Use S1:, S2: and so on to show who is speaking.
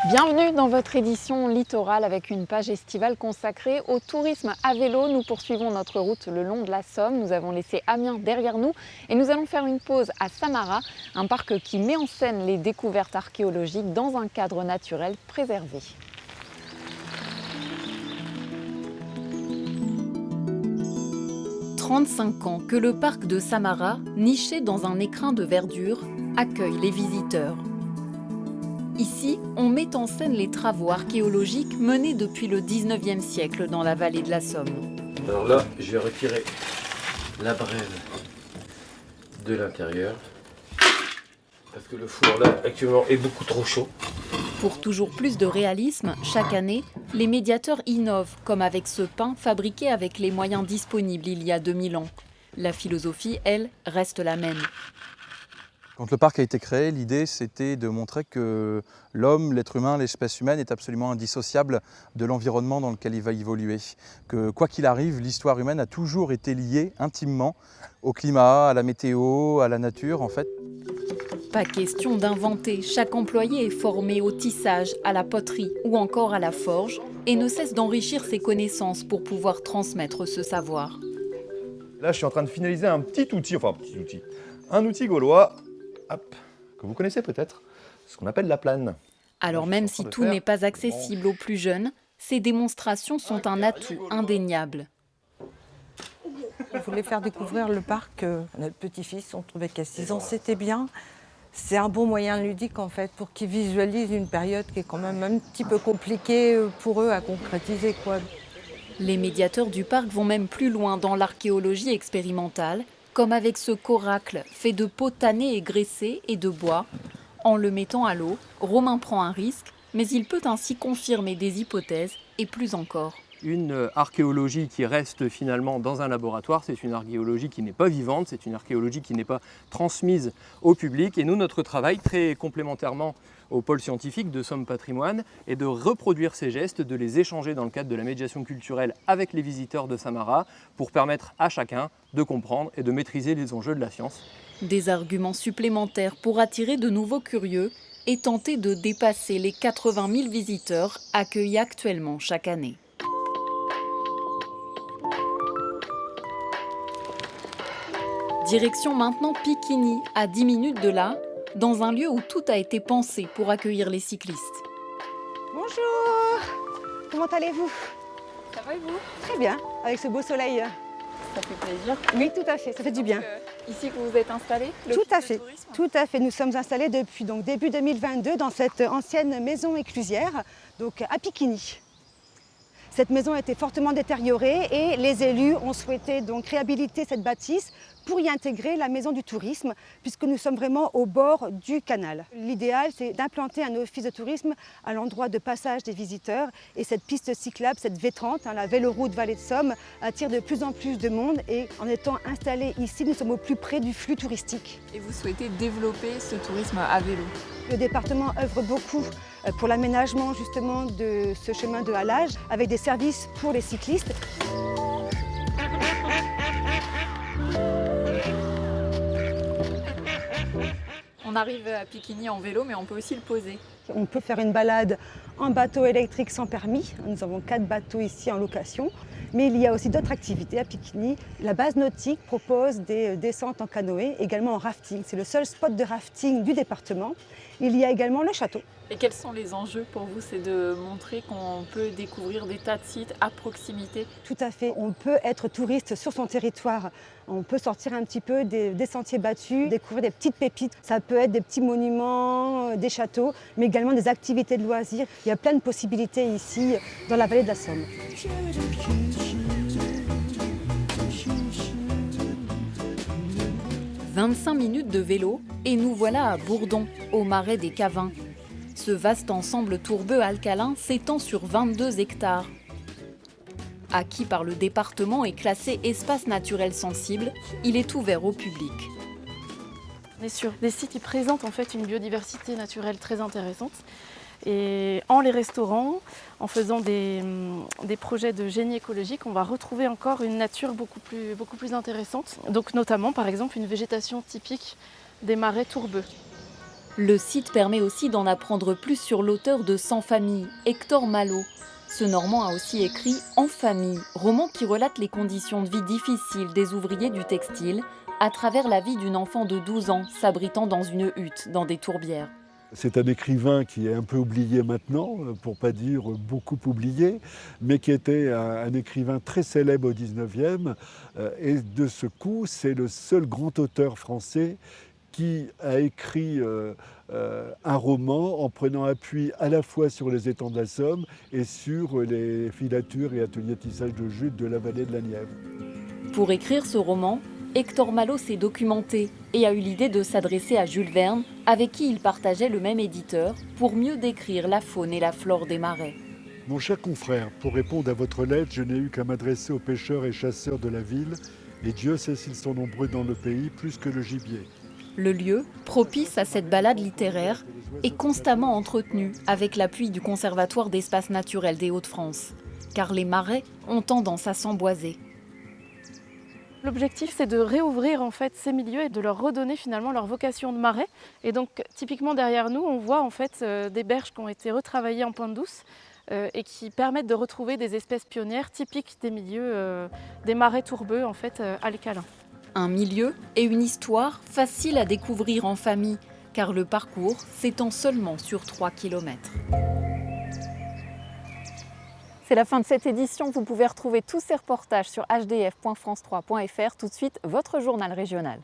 S1: Bienvenue dans votre édition littorale avec une page estivale consacrée au tourisme à vélo. Nous poursuivons notre route le long de la Somme. Nous avons laissé Amiens derrière nous et nous allons faire une pause à Samara, un parc qui met en scène les découvertes archéologiques dans un cadre naturel préservé. « 35 ans que le parc de Samara, niché dans un écrin de verdure, accueille les visiteurs. Ici, on met en scène les travaux archéologiques menés depuis le 19e siècle dans la vallée de la Somme.
S2: Alors là, je vais retirer la brève de l'intérieur parce que le four là actuellement est beaucoup trop chaud.
S1: Pour toujours plus de réalisme, chaque année, les médiateurs innovent, comme avec ce pain fabriqué avec les moyens disponibles il y a 2000 ans. La philosophie, elle, reste la même.
S3: Quand le parc a été créé, l'idée c'était de montrer que l'homme, l'être humain, l'espèce humaine est absolument indissociable de l'environnement dans lequel il va évoluer. Que quoi qu'il arrive, l'histoire humaine a toujours été liée intimement au climat, à la météo, à la nature en fait.
S1: Pas question d'inventer, chaque employé est formé au tissage, à la poterie ou encore à la forge et ne cesse d'enrichir ses connaissances pour pouvoir transmettre ce savoir.
S4: Là, je suis en train de finaliser un petit outil, un outil gaulois, que vous connaissez peut-être, ce qu'on appelle la plane.
S1: Alors même si tout n'est pas accessible aux plus jeunes, ces démonstrations sont un atout indéniable.
S5: On voulait faire découvrir le parc à notre petit-fils, on trouvait qu'à 6 ans c'était bien. C'est un bon moyen ludique en fait pour qu'ils visualisent une période qui est quand même un petit peu compliquée pour eux à concrétiser, quoi.
S1: Les médiateurs du parc vont même plus loin dans l'archéologie expérimentale, comme avec ce coracle fait de peau tannée et graissée et de bois. En le mettant à l'eau, Romain prend un risque, mais il peut ainsi confirmer des hypothèses et plus encore.
S6: Une archéologie qui reste finalement dans un laboratoire, c'est une archéologie qui n'est pas vivante, c'est une archéologie qui n'est pas transmise au public. Et nous, notre travail, très complémentairement au pôle scientifique de Somme Patrimoine, est de reproduire ces gestes, de les échanger dans le cadre de la médiation culturelle avec les visiteurs de Samara pour permettre à chacun de comprendre et de maîtriser les enjeux de la science.
S1: Des arguments supplémentaires pour attirer de nouveaux curieux et tenter de dépasser les 80 000 visiteurs accueillis actuellement chaque année. Direction maintenant Picquigny, à 10 minutes de là, dans un lieu où tout a été pensé pour accueillir les cyclistes.
S7: Bonjour, comment allez-vous?
S1: Ça va et vous?
S7: Très bien, avec ce beau soleil.
S1: Ça fait plaisir.
S7: Oui, tout à fait, ça fait du bien.
S1: Ici que vous vous êtes installé?
S7: Tout à fait. Nous sommes installés depuis début 2022 dans cette ancienne maison éclusière, donc à Picquigny. Cette maison a été fortement détériorée et les élus ont souhaité donc réhabiliter cette bâtisse pour y intégrer la maison du tourisme, puisque nous sommes vraiment au bord du canal. L'idéal, c'est d'implanter un office de tourisme à l'endroit de passage des visiteurs. Et cette piste cyclable, cette V30, la véloroute Vallée de Somme, attire de plus en plus de monde. Et en étant installés ici, nous sommes au plus près du flux touristique.
S1: Et vous souhaitez développer ce tourisme à vélo?
S7: Le département œuvre beaucoup pour l'aménagement justement de ce chemin de halage, avec des services pour les cyclistes.
S1: On arrive à Picquigny en vélo, mais on peut aussi le poser.
S7: On peut faire une balade en bateau électrique sans permis. Nous avons 4 bateaux ici en location. Mais il y a aussi d'autres activités à Picquigny. La base nautique propose des descentes en canoë, également en rafting. C'est le seul spot de rafting du département. Il y a également le château.
S1: Et quels sont les enjeux pour vous? C'est de montrer qu'on peut découvrir des tas de sites à proximité?
S7: Tout à fait. On peut être touriste sur son territoire. On peut sortir un petit peu des sentiers battus, découvrir des petites pépites. Ça peut être des petits monuments, des châteaux, mais également des activités de loisirs. Il y a plein de possibilités ici dans la vallée de la Somme.
S1: 25 minutes de vélo et nous voilà à Bourdon, au marais des Cavins. Ce vaste ensemble tourbeux alcalin s'étend sur 22 hectares. Acquis par le département et classé espace naturel sensible, il est ouvert au public.
S8: On est sur des sites qui présentent en fait une biodiversité naturelle très intéressante. Et en les restaurant, en faisant des projets de génie écologique, on va retrouver encore une nature beaucoup plus intéressante. Donc notamment par exemple une végétation typique des marais tourbeux.
S9: Le site permet aussi d'en apprendre plus sur l'auteur de Sans famille, Hector Malot. Ce Normand a aussi écrit En famille, roman qui relate les conditions de vie difficiles des ouvriers du textile à travers la vie d'une enfant de 12 ans s'abritant dans une hutte dans des tourbières.
S10: C'est un écrivain qui est un peu oublié maintenant, pour ne pas dire beaucoup oublié, mais qui était un écrivain très célèbre au 19e. Et de ce coup, c'est le seul grand auteur français qui a écrit un roman en prenant appui à la fois sur les étangs de la Somme et sur les filatures et ateliers tissage de jute de la vallée de la Nièvre.
S9: Pour écrire ce roman, Hector Malot s'est documenté et a eu l'idée de s'adresser à Jules Verne, avec qui il partageait le même éditeur, pour mieux décrire la faune et la flore des marais.
S10: Mon cher confrère, pour répondre à votre lettre, je n'ai eu qu'à m'adresser aux pêcheurs et chasseurs de la ville, et Dieu sait s'ils sont nombreux dans le pays, plus que le gibier.
S9: Le lieu, propice à cette balade littéraire, est constamment entretenu avec l'appui du Conservatoire d'espaces naturels des Hauts-de-France, car les marais ont tendance à s'emboiser.
S8: L'objectif, c'est de réouvrir en fait ces milieux et de leur redonner finalement leur vocation de marais. Et donc, typiquement derrière nous, on voit en fait des berges qui ont été retravaillées en pointe douce et qui permettent de retrouver des espèces pionnières typiques des milieux des marais tourbeux en fait alcalins.
S9: Un milieu et une histoire facile à découvrir en famille, car le parcours s'étend seulement sur 3 km.
S1: C'est la fin de cette édition. Vous pouvez retrouver tous ces reportages sur hdf.france3.fr. Tout de suite, votre journal régional.